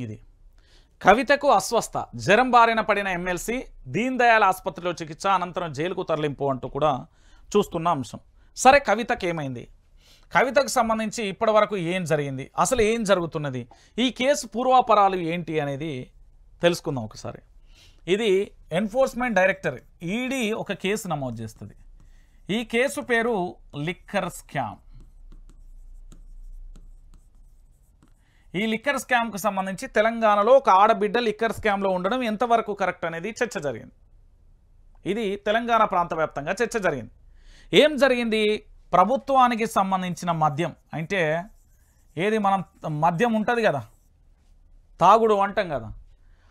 ఇది కవితకు అస్వస్థ, జ్వరం బారిన పడిన ఎమ్మెల్సీ దీన్ దయాళ్ ఆసుపత్రిలో చికిత్స, అనంతరం జైలుకు తరలింపు అంటూ కూడా చూస్తున్న అంశం. సరే, కవితకు ఏమైంది? కవితకు సంబంధించి ఇప్పటి వరకు ఏం జరిగింది, అసలు ఏం జరుగుతున్నది, ఈ కేసు పూర్వాపరాలు ఏంటి అనేది తెలుసుకుందాం ఒకసారి. ఇది ఎన్ఫోర్స్మెంట్ డైరెక్టర్ ఈడీ ఒక కేసు నమోదు చేస్తుంది. ఈ కేసు పేరు లిక్కర్ స్కామ్. ఈ లిక్కర్ స్కామ్కు సంబంధించి తెలంగాణలో ఒక ఆడబిడ్డ లిక్కర్ స్కామ్లో ఉండడం ఎంతవరకు కరెక్ట్ అనేది చర్చ జరిగింది. ఇది తెలంగాణ ప్రాంత వ్యాప్తంగా చర్చ జరిగింది. ఏం జరిగింది? ప్రభుత్వానికి సంబంధించిన మద్యం, అంటే ఏది మనం మద్యం ఉంటుంది కదా, తాగుడు అంటాం కదా,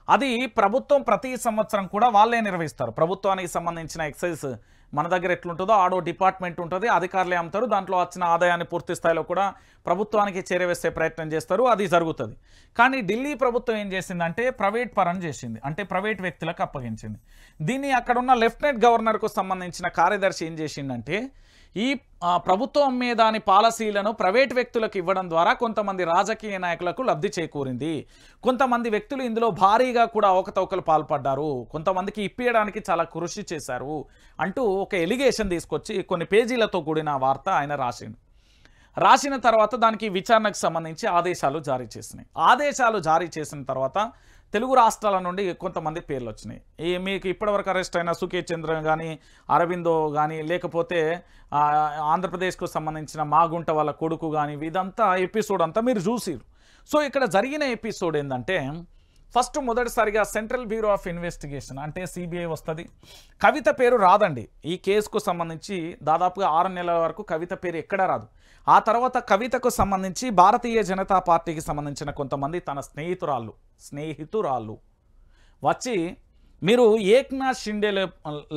అది ప్రభుత్వం ప్రతి సంవత్సరం కూడా వాళ్ళే నిర్వహిస్తారు. ప్రభుత్వానికి సంబంధించిన ఎక్సైజ్ మన దగ్గర ఎట్లుంటుందో ఆడో డిపార్ట్మెంట్ ఉంటుంది, అధికారులే అమ్ముతారు. దాంట్లో వచ్చిన ఆదాయాన్ని పూర్తి స్థాయిలో కూడా ప్రభుత్వానికి చేరవేసే ప్రయత్నం చేస్తారు, అది జరుగుతుంది. కానీ ఢిల్లీ ప్రభుత్వం ఏం చేసిందంటే ప్రైవేట్ పరం చేసింది, అంటే ప్రైవేట్ వ్యక్తులకు అప్పగించింది. దీన్ని అక్కడున్న లెఫ్టినెంట్ గవర్నర్కు సంబంధించిన కార్యదర్శి ఏం చేసిందంటే ఈ ప్రభుత్వం మీద దాని పాలసీలను ప్రైవేట్ వ్యక్తులకు ఇవ్వడం ద్వారా కొంతమంది రాజకీయ నాయకులకు లబ్ధి చేకూరింది, కొంతమంది వ్యక్తులు ఇందులో భారీగా కూడా అవకతవకలు పాల్పడ్డారు, కొంతమందికి ఇప్పించడానికి చాలా కృషి చేశారు అంటూ ఒక ఎలిగేషన్ తీసుకొచ్చి కొన్ని పేజీలతో కూడిన వార్త ఆయన రాసిన తర్వాత దానికి విచారణకు సంబంధించి ఆదేశాలు జారీ చేసినాయి. ఆదేశాలు జారీ చేసిన తర్వాత తెలుగు రాష్ట్రాల నుండి కొంతమంది పేర్లు వచ్చినాయి. మీకు ఇప్పటివరకు అరెస్ట్ అయిన సుఖేష్ చంద్ర కానీ, అరవిందో కానీ, లేకపోతే ఆంధ్రప్రదేశ్కు సంబంధించిన మాగుంట వాళ్ళ కొడుకు కానీ, ఇదంతా ఎపిసోడ్ అంతా మీరు చూసిరు. సో ఇక్కడ జరిగిన ఎపిసోడ్ ఏంటంటే ఫస్ట్ మొదటిసారిగా సెంట్రల్ బ్యూరో ఆఫ్ ఇన్వెస్టిగేషన్ అంటే సిబిఐ వస్తుంది. కవిత పేరు రాదండి ఈ కేసుకు సంబంధించి. దాదాపుగా 6 నెలల వరకు కవిత పేరు ఎక్కడా రాదు. ఆ తర్వాత కవితకు సంబంధించి భారతీయ జనతా పార్టీకి సంబంధించిన కొంతమంది తన స్నేహితురాళ్ళు వచ్చి మీరు ఏక్నాథ్ షిండే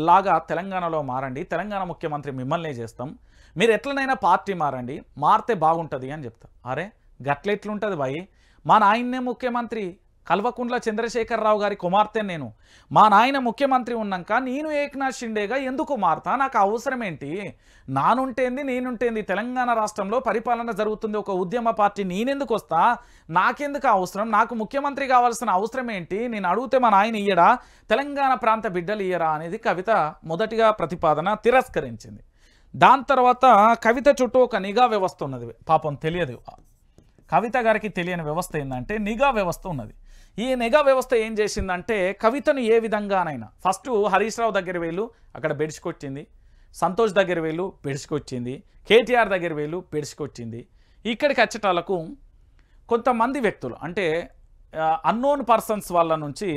లాగా తెలంగాణలో మారండి, తెలంగాణ ముఖ్యమంత్రి మిమ్మల్నే చేస్తాం, మీరు ఎట్లనైనా పార్టీ మారండి, మారితే బాగుంటుంది అని చెప్తారు. అరే గట్లెట్లుంటుంది భయ్, మా నాయన్నే ముఖ్యమంత్రి, కల్వకుంట్ల చంద్రశేఖరరావు గారి కుమార్తె నేను, మా నాయన ముఖ్యమంత్రి ఉన్నాక నేను ఏక్నాథ్ షిండేగా ఎందుకు మారుతా, నాకు అవసరం ఏంటి, నానుంటేంది నేనుంటేంది, తెలంగాణ రాష్ట్రంలో పరిపాలన జరుగుతుంది, ఒక ఉద్యమ పార్టీ, నేనెందుకు వస్తా, నాకెందుకు అవసరం, నాకు ముఖ్యమంత్రి కావాల్సిన అవసరం ఏంటి, నేను అడిగితే మా నాయన ఇయ్యడా, తెలంగాణ ప్రాంత బిడ్డలు ఇయ్యరా అనేది కవిత మొదటిగా ప్రతిపాదన తిరస్కరించింది. దాని తర్వాత కవిత చుట్టూ ఒక నిఘా వ్యవస్థ ఉన్నది. పాపం తెలియదు కవిత గారికి, తెలియని వ్యవస్థ ఏంటంటే నిఘా వ్యవస్థ ఉన్నది. ఈ నిఘా వ్యవస్థ ఏం చేసిందంటే కవితను ఏ విధంగానైనా ఫస్ట్ హరీష్ రావు దగ్గర వేలు అక్కడ బెడిసికొచ్చింది, సంతోష్ దగ్గర వేలు బెడిసికొచ్చింది, కేటీఆర్ దగ్గర వేలు బెడిసికొచ్చింది. ఇక్కడికి వచ్చేటాలకు కొంతమంది వ్యక్తులు అంటే అన్నోన్ పర్సన్స్ వాళ్ళ నుంచి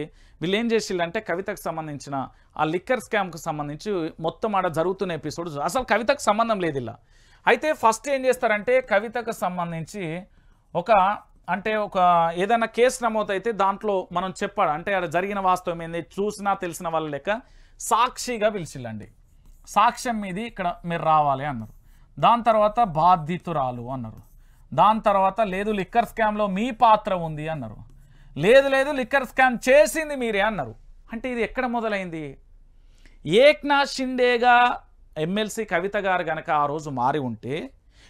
వీళ్ళు ఏం చేసిందంటే కవితకు సంబంధించిన ఆ లిక్కర్ స్కామ్కు సంబంధించి మొత్తం ఆడ జరుగుతున్న ఎపిసోడ్ అసలు కవితకు సంబంధం లేదు ఇలా. అయితే ఫస్ట్ ఏం చేస్తారంటే కవితకు సంబంధించి ఒక ఏదైనా కేసు నమోదైతే దాంట్లో మనం చెప్పాడు అంటే అక్కడ జరిగిన వాస్తవం ఏంది చూసినా తెలిసిన వాళ్ళ లెక్క సాక్షిగా పిలిచిల్లండి, సాక్ష్యం మీది ఇక్కడ మీరు రావాలి అన్నారు. దాని తర్వాత బాధితురాలు అన్నారు. దాని తర్వాత లేదు లిక్కర్ స్కామ్లో మీ పాత్ర ఉంది అన్నారు. లేదు లిక్కర్ స్కామ్ చేసింది మీరే అన్నారు. అంటే ఇది ఎక్కడ మొదలైంది? ఏక్నాథ్ షిండేగా ఎమ్మెల్సీ కవిత గారు కనుక ఆ రోజు మారి ఉంటే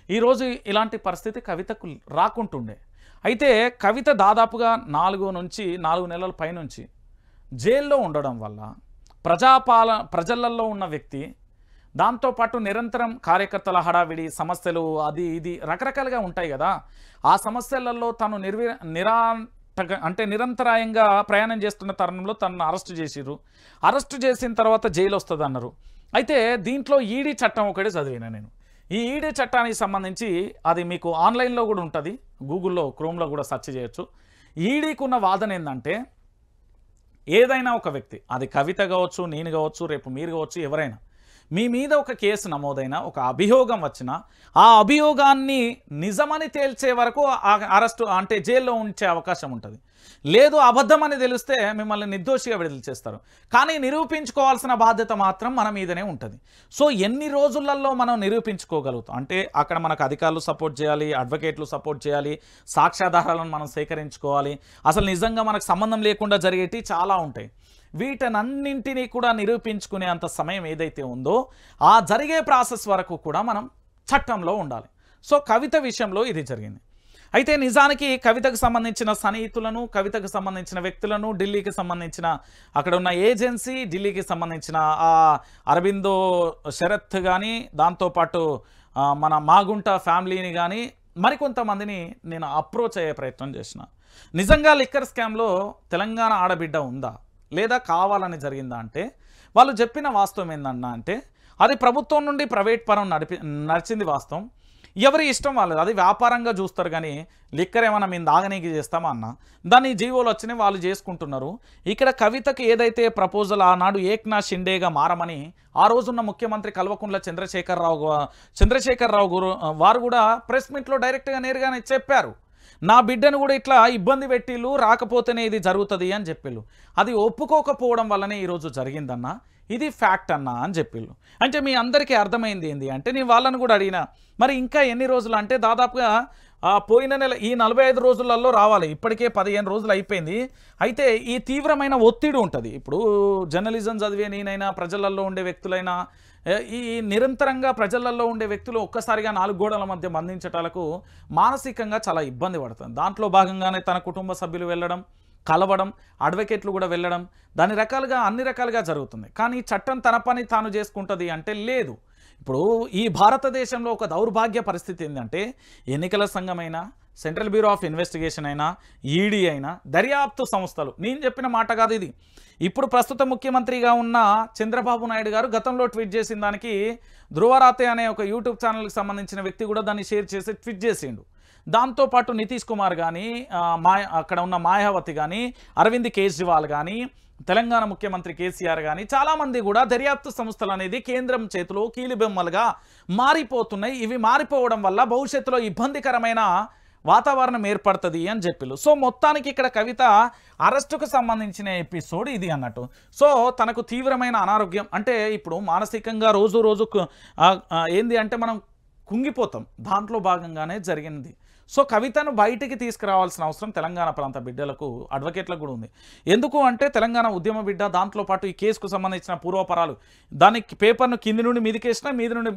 ఈరోజు ఇలాంటి పరిస్థితి కవితకు రాకుంటుండే. అయితే కవిత దాదాపుగా 4 నెలల పైనుంచి జైల్లో ఉండడం వల్ల ప్రజలలో ఉన్న వ్యక్తి, దాంతోపాటు నిరంతరం కార్యకర్తల హడావిడి సమస్యలు అది ఇది రకరకాలుగా ఉంటాయి కదా, ఆ సమస్యలలో తను నిరంతరాయంగా ప్రయాణం చేస్తున్న తరుణంలో తనను అరెస్టు చేసిర్రు. అరెస్టు చేసిన తర్వాత జైలు వస్తుంది అన్నారు. అయితే దీంట్లో ఈడీ చట్టం ఒకటి చదివినా నేను. ఈ ఈడీ చట్టానికి సంబంధించి అది మీకు ఆన్లైన్లో కూడా ఉంటుంది, గూగుల్లో క్రోమ్లో కూడా సెర్చ్ చేయొచ్చు. ఈడీకి ఉన్న వాదన ఏంటంటే ఏదైనా ఒక వ్యక్తి, అది కవిత కావచ్చు, నేను కావచ్చు, రేపు మీరు కావచ్చు, ఎవరైనా మీ మీద ఒక కేసు నమోదైనా ఒక అభియోగం వచ్చినా ఆ అభియోగాన్ని నిజమని తేల్చే వరకు అరెస్టు అంటే జైల్లో ఉంచే అవకాశం ఉంటుంది. లేదు అబద్ధమని తెలిస్తే మిమ్మల్ని నిర్దోషిగా విడుదల చేస్తారు. కానీ నిరూపించుకోవాల్సిన బాధ్యత మాత్రం మన మీదనే ఉంటుంది. సో ఎన్ని రోజులలో మనం నిరూపించుకోగలుగుతాం అంటే అక్కడ మనకు అధికారులు సపోర్ట్ చేయాలి, అడ్వకేట్లు సపోర్ట్ చేయాలి, సాక్ష్యాధారాలను మనం సేకరించుకోవాలి, అసలు నిజంగా మనకు సంబంధం లేకుండా జరిగేటి చాలా ఉంటాయి. వీటన్నింటినీ కూడా నిరూపించుకునే అంత సమయం ఏదైతే ఉందో ఆ జరిగే ప్రాసెస్ వరకు కూడా మనం చట్టంలో ఉండాలి. సో కవిత విషయంలో ఇది జరిగింది. అయితే నిజానికి కవితకు సంబంధించిన సన్నిహితులను, కవితకు సంబంధించిన వ్యక్తులను, ఢిల్లీకి సంబంధించిన అక్కడ ఉన్న ఏజెన్సీ, ఢిల్లీకి సంబంధించిన అరబిందో శరత్ కానీ, దాంతోపాటు మన మాగుంట ఫ్యామిలీని కానీ మరికొంతమందిని నేను అప్రోచ్ అయ్యే ప్రయత్నం చేసిన. నిజంగా లిక్కర్ స్కామ్లో తెలంగాణ ఆడబిడ్డ ఉందా లేదా కావాలని జరిగిందా అంటే వాళ్ళు చెప్పిన వాస్తవం ఏందన్నా అంటే అది ప్రభుత్వం నుండి ప్రైవేట్ పరం నడిచింది వాస్తవం. ఎవరి ఇష్టం వాళ్ళది, అది వ్యాపారంగా చూస్తారు. కానీ లిక్కర్ ఏమైనా మేము దాగనీకి చేస్తామా అన్న, దాన్ని జీవోలు వచ్చినాయి, వాళ్ళు చేసుకుంటున్నారు. ఇక్కడ కవితకు ఏదైతే ప్రపోజల్ ఆనాడు ఏక్నాథ్ షిండేగా మారమని ఆ రోజున్న ముఖ్యమంత్రి కల్వకుంట్ల చంద్రశేఖరరావు వారు కూడా ప్రెస్ మీట్లో డైరెక్ట్గా నేరుగానే చెప్పారు, నా బిడ్డను కూడా ఇట్లా ఇబ్బంది పెట్టిళ్ళు, రాకపోతేనే ఇది జరుగుతుంది అని చెప్పిళ్ళు. అది ఒప్పుకోకపోవడం వల్లనే ఈరోజు జరిగిందన్న, ఇది ఫ్యాక్ట్ అన్నా అని చెప్పిళ్ళు. అంటే మీ అందరికీ అర్థమైంది ఏంది అంటే నేను వాళ్ళని కూడా అడిగినా, మరి ఇంకా ఎన్ని రోజులు అంటే దాదాపుగా పోయిన నెల ఈ 45 రోజులలో రావాలి, ఇప్పటికే 15 రోజులు అయిపోయింది. అయితే ఈ తీవ్రమైన ఒత్తిడి ఉంటుంది. ఇప్పుడు జర్నలిజం చదివే నేనైనా, ప్రజలలో ఉండే వ్యక్తులైనా, ఈ నిరంతరంగా ప్రజలలో ఉండే వ్యక్తులు ఒక్కసారిగా 4 గోడల మధ్య బంధించటాలకు మానసికంగా చాలా ఇబ్బంది పడుతుంది. దాంట్లో భాగంగానే తన కుటుంబ సభ్యులు వెళ్ళడం, కలవడం, అడ్వకేట్లు కూడా వెళ్ళడం, దాని రకాలుగా అన్ని రకాలుగా జరుగుతుంది. కానీ చట్టం తన పని తాను చేసుకుంటుంది అంటే లేదు. ఇప్పుడు ఈ భారతదేశంలో ఒక దౌర్భాగ్య పరిస్థితి ఏంటంటే ఎన్నికల సంఘమైనా, సెంట్రల్ బ్యూరో ఆఫ్ ఇన్వెస్టిగేషన్ అయినా, ఈడీ అయినా, దర్యాప్తు సంస్థలు, నేను చెప్పిన మాట కాదు ఇది. ఇప్పుడు ప్రస్తుత ముఖ్యమంత్రిగా ఉన్న చంద్రబాబు నాయుడు గారు గతంలో ట్వీట్ చేసిన దానికి ధృవరాతే అనే ఒక యూట్యూబ్ ఛానల్కి సంబంధించిన వ్యక్తి కూడా దాన్ని షేర్ చేసి ట్వీట్ చేసిండు. దాంతోపాటు నితీష్ కుమార్ కానీ, అక్కడ ఉన్న మాయావతి కానీ, అరవింద్ కేజ్రీవాల్ కానీ, తెలంగాణ ముఖ్యమంత్రి కేసీఆర్ కానీ చాలామంది కూడా దర్యాప్తు సంస్థలు అనేది కేంద్రం చేతిలో కీలుబొమ్మలుగా మారిపోతున్నాయి. ఇవి మారిపోవడం వల్ల భవిష్యత్తులో ఇబ్బందికరమైన వాతావరణం ఏర్పడుతుంది అని చెప్పిళ్ళు. సో మొత్తానికి ఇక్కడ కవిత అరెస్టుకు సంబంధించిన ఎపిసోడ్ ఇది అన్నట్టు. సో తనకు తీవ్రమైన అనారోగ్యం అంటే ఇప్పుడు మానసికంగా రోజు రోజుకు ఏంది అంటే మనం కుంగిపోతాం, దాంట్లో భాగంగానే జరిగింది. సో కవితను బయటికి తీసుకురావాల్సిన అవసరం తెలంగాణ ప్రాంత బిడ్డలకు, అడ్వకేట్లకు కూడా ఉంది. ఎందుకు అంటే తెలంగాణ ఉద్యమ బిడ్డ, దాంట్లోపాటు ఈ కేసుకు సంబంధించిన పూర్వపరాలు, దానికి పేపర్ను కింది నుండి మీదికేసిన, మీది నుండి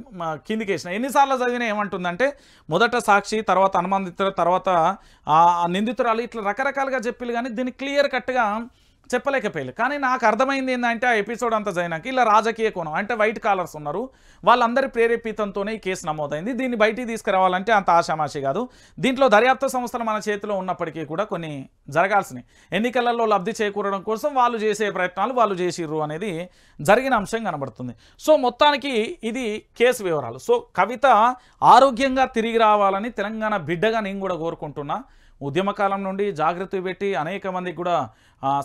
కిందికేసిన, ఎన్నిసార్లు చదివినా ఏమంటుందంటే మొదట సాక్షి, తర్వాత అనుమానితులు, తర్వాత నిందితురాలు, ఇట్లా రకరకాలుగా చెప్పిళ్ళు. కానీ దీన్ని క్లియర్ కట్గా చెప్పలేకపోయారు. కానీ నాకు అర్థమైంది ఏంటంటే ఆ ఎపిసోడ్ అంతా జరిగినాక ఇలా రాజకీయ కోణం అంటే వైట్ కాలర్స్ ఉన్నారు, వాళ్ళందరి ప్రేరేపితంతోనే ఈ కేసు నమోదైంది. దీన్ని బయటికి తీసుకురావాలంటే అంత ఆషామాషి కాదు. దీంట్లో దర్యాప్తు సంస్థలు మన చేతిలో ఉన్నప్పటికీ కూడా కొన్ని జరగాల్సినవి, ఎన్నికలలో లబ్ధి చేకూరడం కోసం వాళ్ళు చేసే ప్రయత్నాలు వాళ్ళు చేసిర్రు అనేది జరిగిన అంశం కనబడుతుంది. సో మొత్తానికి ఇది కేసు వివరాలు. సో కవిత ఆరోగ్యంగా తిరిగి రావాలని తెలంగాణ బిడ్డగా నేను కూడా కోరుకుంటున్నా. ఉద్యమకాలం నుండి జాగృతి పెట్టి అనేక మందికి కూడా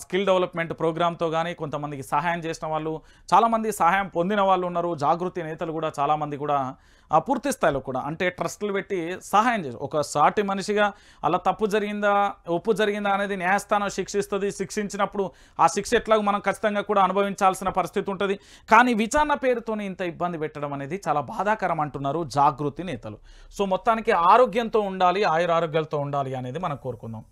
స్కిల్ డెవలప్మెంట్ ప్రోగ్రామ్తో కానీ కొంతమందికి సహాయం చేసిన వాళ్ళు, చాలామంది సహాయం పొందిన వాళ్ళు ఉన్నారు. జాగృతి నేతలు కూడా చాలామంది కూడా పూర్తి స్థాయిలో కూడా అంటే ట్రస్టులు పెట్టి సహాయం చేసి, ఒక సాటి మనిషిగా అలా తప్పు జరిగిందా ఒప్పు జరిగిందా అనేది న్యాయస్థానం శిక్షిస్తుంది. శిక్షించినప్పుడు ఆ శిక్ష ఎట్లాగో మనం ఖచ్చితంగా కూడా అనుభవించాల్సిన పరిస్థితి ఉంటుంది. కానీ విచారణ పేరుతోనే ఇంత ఇబ్బంది పెట్టడం అనేది చాలా బాధాకరం అంటున్నారు జాగృతి నేతలు. సో మొత్తానికి ఆరోగ్యంతో ఉండాలి, ఆయురారోగ్యాలతో ఉండాలి అనేది మనం కోరుకుందాం.